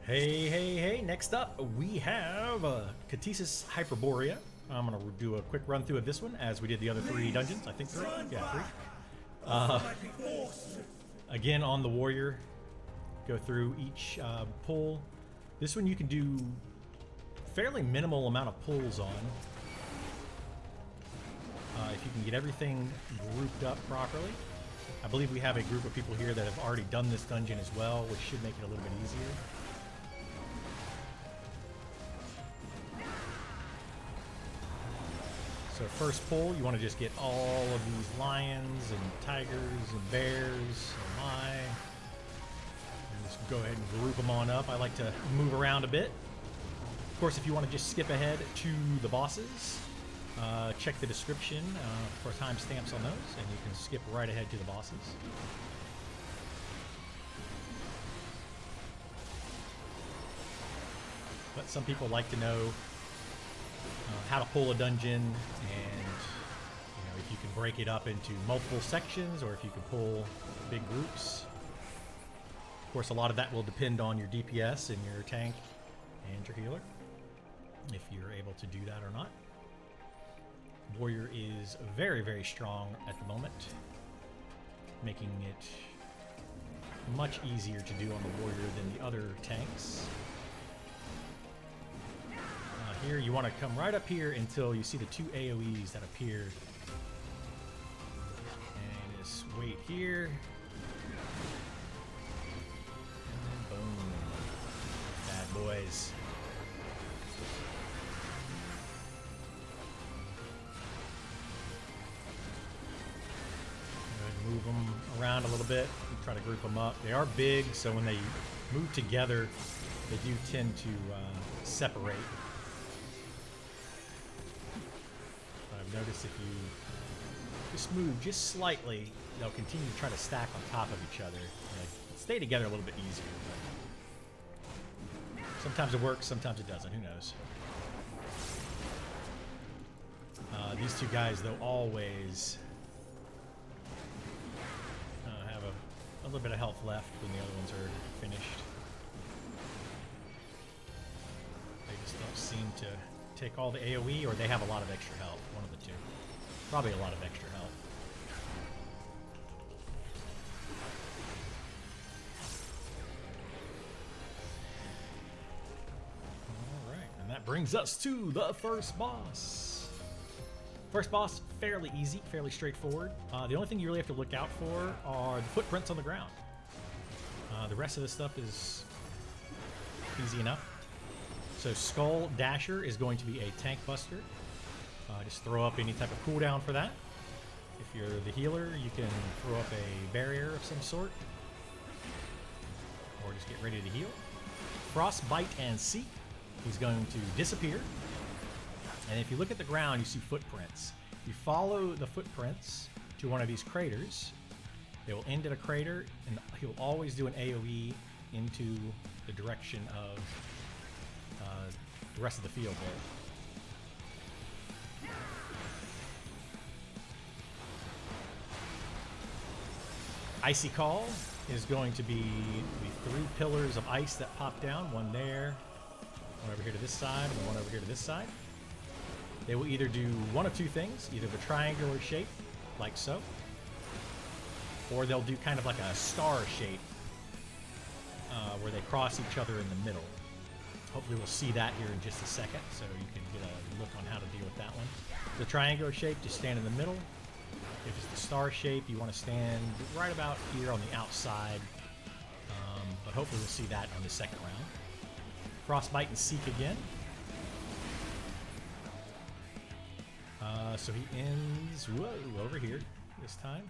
Hey, hey, hey, next up we have Ktisis Hyperboria. I'm going to do a quick run through of this one as we did the other three dungeons. I think three? Yeah, three. Again, on the warrior, go through each pull. This one you can do fairly minimal amount of pulls on. If you can get everything grouped up properly. I believe we have a group of people here that have already done this dungeon as well, which should make it a little bit easier. So first pull, you want to just get all of these lions and tigers and bears and just go ahead and group them on up. I like to move around a bit. Of course, if you want to just skip ahead to the bosses, check the description for timestamps on those, and you can skip right ahead to the bosses. But some people like to know how to pull a dungeon, and if you can break it up into multiple sections, or if you can pull big groups. Of course, a lot of that will depend on your DPS and your tank and your healer, if you're able to do that or not. Warrior is very, very strong at the moment, making it much easier to do on the warrior than the other tanks. Here you want to come right up here until you see the two AoEs that appear, and just wait here, and then boom, bad boys. Move them around a little bit and try to group them up. They are big, so when they move together, they do tend to separate. But I've noticed if you just move just slightly, they'll continue to try to stack on top of each other. They stay together a little bit easier, but sometimes it works, sometimes it doesn't. Who knows? These two guys, though, always have a little bit of health left when the other ones are finished. They just don't seem to take all the AoE, or they have a lot of extra health. One of the two. Probably a lot of extra health. Alright, and that brings us to the first boss. First boss, fairly easy, fairly straightforward. The only thing you really have to look out for are the footprints on the ground. The rest of this stuff is easy enough. So Skull Dasher is going to be a tank buster. Just throw up any type of cooldown for that. If you're the healer, you can throw up a barrier of some sort, or just get ready to heal. Frostbite and Seek, he's going to disappear. And if you look at the ground, you see footprints. You follow the footprints to one of these craters. They will end at a crater, and he'll always do an AoE into the direction of the rest of the field there. Icy Call is going to be the three pillars of ice that pop down. One there, one over here to this side, and one over here to this side. They will either do one of two things, either the triangular shape, like so, or they'll do kind of like a star shape, where they cross each other in the middle. Hopefully we'll see that here in just a second, so you can get a look on how to deal with that one. The triangular shape, just stand in the middle. If it's the star shape, you want to stand right about here on the outside, but hopefully we'll see that on the second round. Frostbite and Seek again. So he ends, over here this time.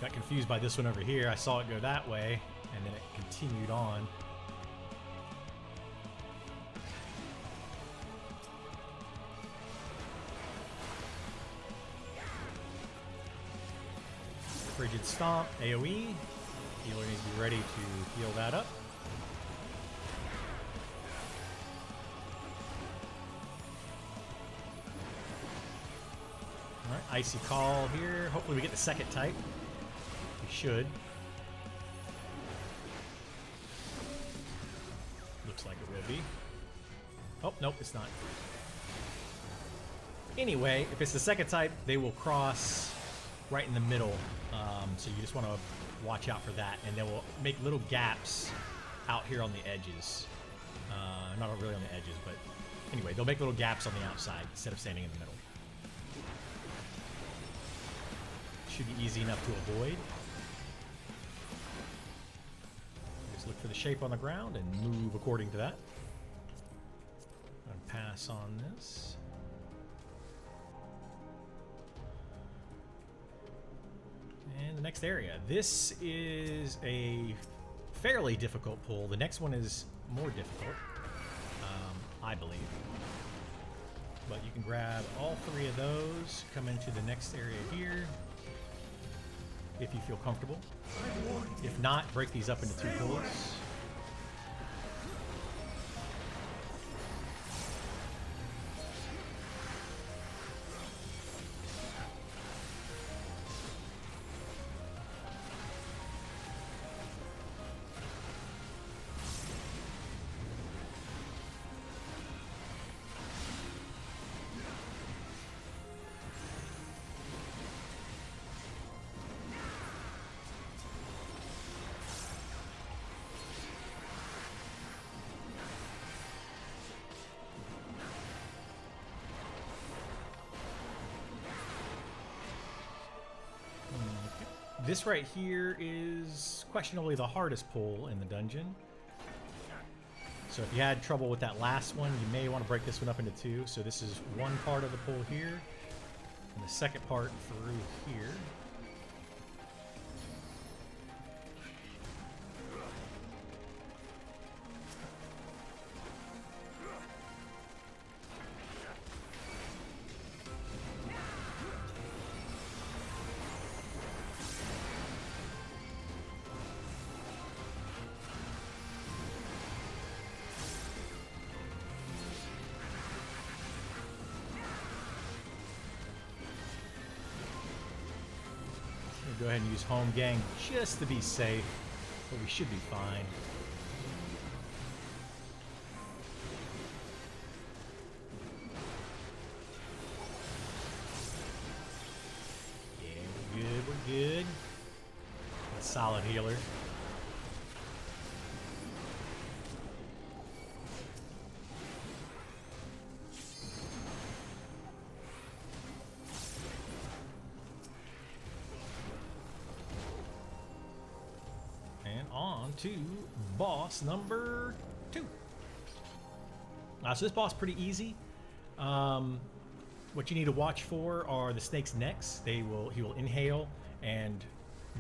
Got confused by this one over here. I saw it go that way, and then it continued on. Frigid Stomp, AoE. Healer needs to be ready to heal that up. Alright, Icy Call here. Hopefully we get the second type. We should. Looks like it will be. Oh, nope, it's not. Anyway, if it's the second type, they will cross right in the middle. So you just want to watch out for that. And they will make little gaps out here on the edges. Not really on the edges, but anyway, they'll make little gaps on the outside instead of standing in the middle. Should be easy enough to avoid. Just look for the shape on the ground and move according to that. And pass on this. And the next area. This is a fairly difficult pull. The next one is more difficult, I believe. But you can grab all three of those, come into the next area here, if you feel comfortable. If not, break these up into two pulls. This right here is questionably the hardest pull in the dungeon. So if you had trouble with that last one, you may want to break this one up into two. So this is one part of the pull here, and the second part through here. Go ahead and use home gang just to be safe, but we should be fine. Yeah, we're good, we're good. A solid healer. On to boss number 2. So this boss is pretty easy. What you need to watch for are the snake's necks. He will inhale, and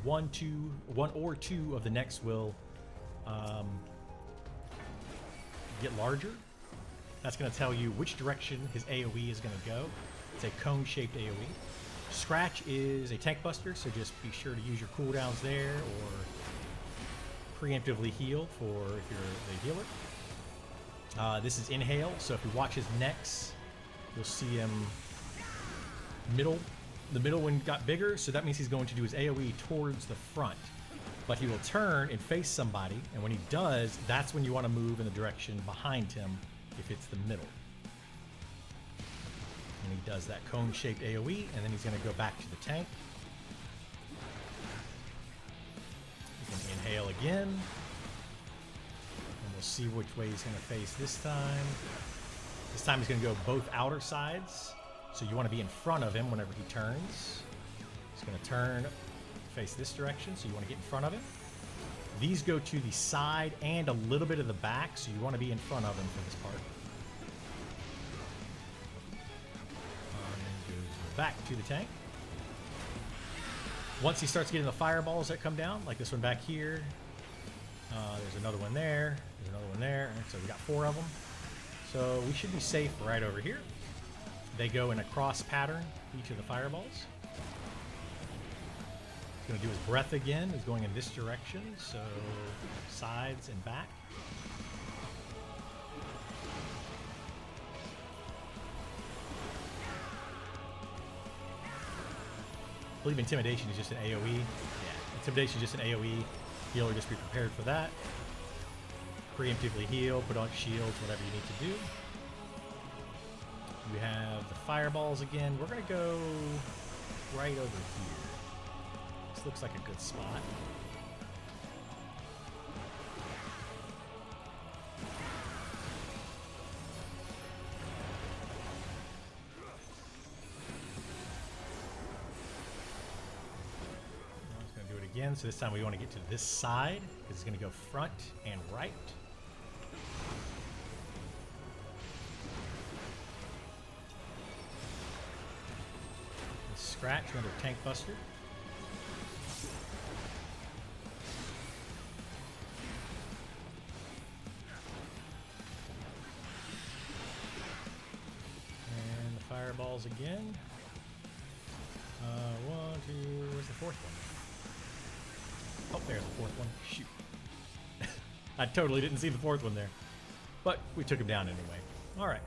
one or two of the necks will get larger. That's going to tell you which direction his AoE is going to go. It's a cone-shaped AoE. Scratch is a tank buster, so just be sure to use your cooldowns there, or preemptively heal for if you're the healer. This is inhale, so if you watch his necks, you'll see him the middle one got bigger, so that means he's going to do his AoE towards the front. But he will turn and face somebody, and when he does, that's when you want to move in the direction behind him if it's the middle. And he does that cone-shaped AoE, and then he's going to go back to the tank. Inhale again, and we'll see which way he's going to face this time. This time he's going to go both outer sides, so you want to be in front of him whenever he turns. He's going to turn, face this direction, so you want to get in front of him. These go to the side and a little bit of the back, so you want to be in front of him for this part. And then goes back to the tank. Once he starts getting the fireballs that come down, like this one back here, there's another one there, there's another one there, and so we got 4 of them. So we should be safe right over here. They go in a cross pattern, each of the fireballs. He's going to do his breath again. He's going in this direction, so sides and back. I believe Intimidation is just an AoE. Yeah, Intimidation is just an AoE. Healer, just be prepared for that. preemptively heal, put on shields, whatever you need to do. You have the fireballs again. We're going to go right over here. This looks like a good spot. Again, so this time we want to get to this side because it's going to go front and right. Let's scratch another tank buster. And the fireballs again. One, two, where's the fourth one? Oh, there's the fourth one. Shoot. I totally didn't see the fourth one there. But we took him down anyway. Alright.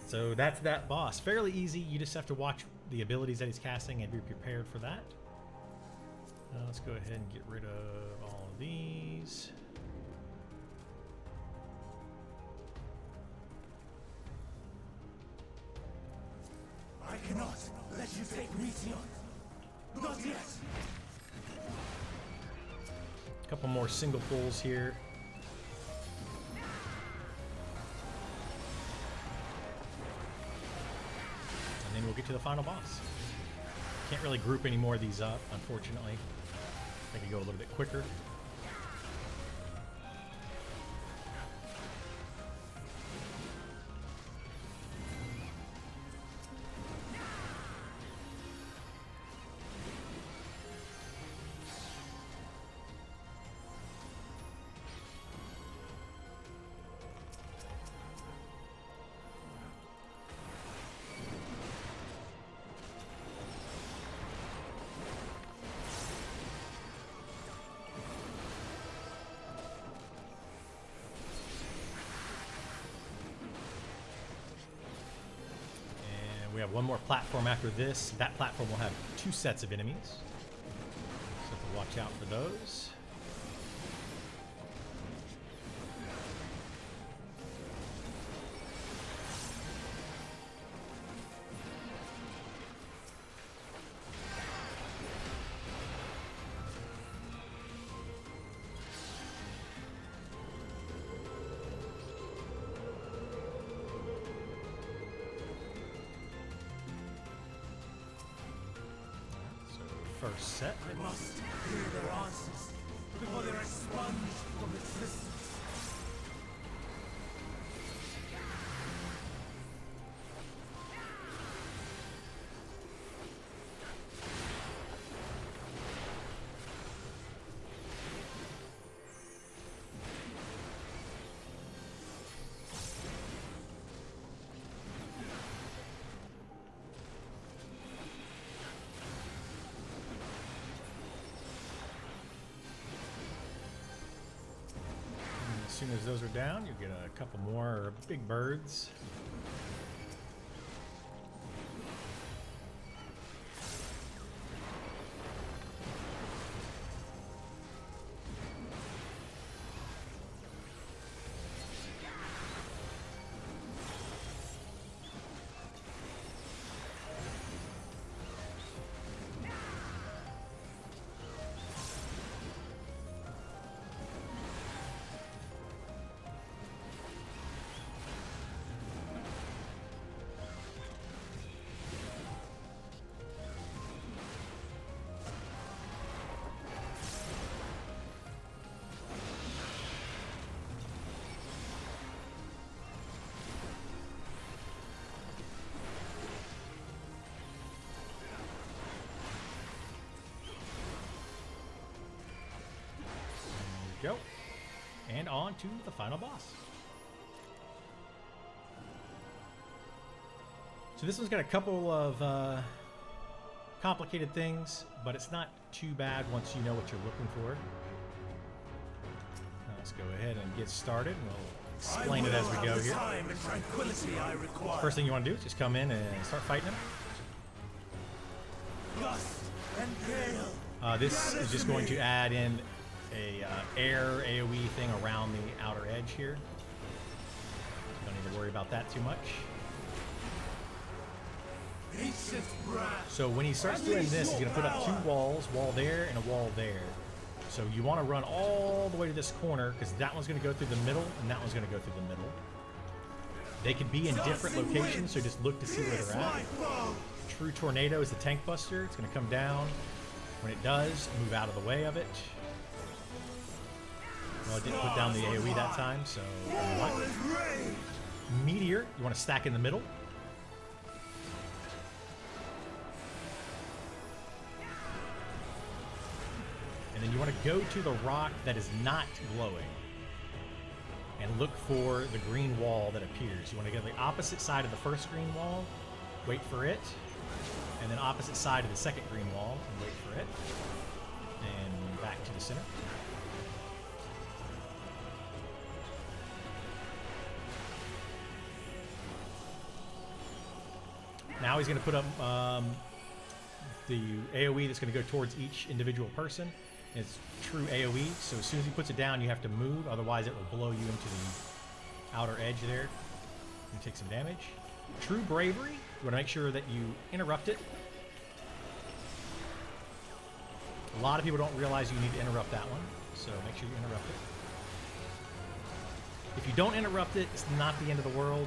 So that's that boss. Fairly easy. You just have to watch the abilities that he's casting and be prepared for that. Let's go ahead and get rid of all of these. I cannot let you take Meteor. Not yet. Couple more single pulls here. And then we'll get to the final boss. Can't really group any more of these up, unfortunately. I could go a little bit quicker. We have one more platform after this. That platform will have 2 sets of enemies. So have to watch out for those. First set. I must hear their answers before they're expunged from existence. As soon as those are down, you get a couple more big birds. Go. And on to the final boss. So this one's got a couple of complicated things, but it's not too bad once you know what you're looking for. Now let's go ahead and get started. We'll explain it as we go here. First thing you want to do is just come in and start fighting him. This is just going to add in a air AoE thing around the outer edge here. Don't need to worry about that too much. So when he starts doing this, he's going to put up 2 walls, wall there and a wall there. So you want to run all the way to this corner because that one's going to go through the middle and that one's going to go through the middle. They could be in different locations, so just look to see where they're at. True Tornado is the tank buster. It's going to come down. When it does, move out of the way of it. Well, it didn't put down the AoE that time, so you know what? Meteor, you want to stack in the middle. And then you want to go to the rock that is not glowing and look for the green wall that appears. You want to go to the opposite side of the first green wall, wait for it, and then opposite side of the second green wall and wait for it, and back to the center. Now he's going to put up the AoE that's going to go towards each individual person. It's true AoE, so as soon as he puts it down, you have to move, otherwise it will blow you into the outer edge there. You take some damage. True Bravery, you want to make sure that you interrupt it. A lot of people don't realize you need to interrupt that one, so make sure you interrupt it. If you don't interrupt it, it's not the end of the world,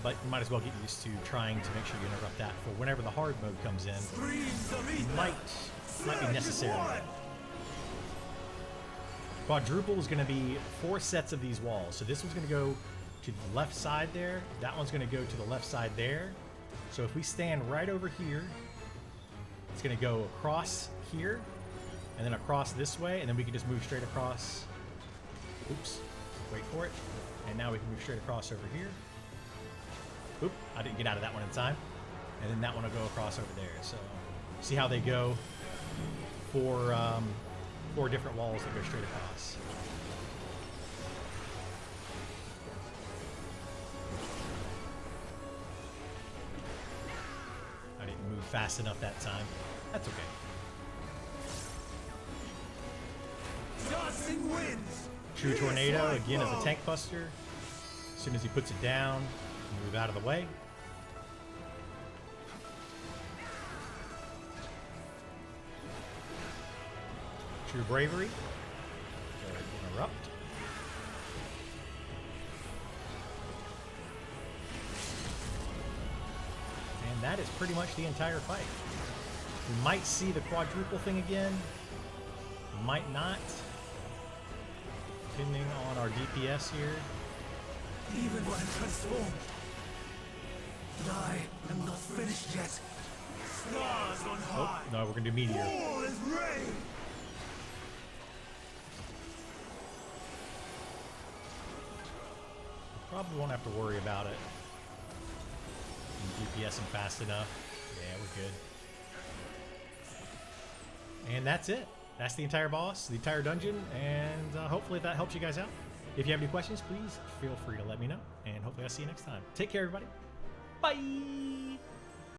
but you might as well get used to trying to make sure you interrupt that for whenever the hard mode comes in. Might be necessary. Quadruple is going to be 4 sets of these walls. So this one's going to go to the left side there. That one's going to go to the left side there. So if we stand right over here, it's going to go across here and then across this way, and then we can just move straight across. Oops, wait for it. And now we can move straight across over here. Oop, I didn't get out of that one in time. And then that one will go across over there. So see how they go? 4 different walls that go straight across. I didn't move fast enough that time. That's okay. True Tornado, again, as a tank buster. As soon as he puts it down, move out of the way. True Bravery. Interrupt. And that is pretty much the entire fight. We might see the quadruple thing again. Might not. Depending on our DPS here. Even when transformed, but I am not finished yet. Stars on high. Oh, no, we're gonna do Meteor. All is rain. Probably won't have to worry about it. DPSing fast enough. Yeah, we're good. And that's it. That's the entire boss, the entire dungeon, and hopefully that helps you guys out. If you have any questions, please feel free to let me know, and hopefully I'll see you next time. Take care, everybody. Bye!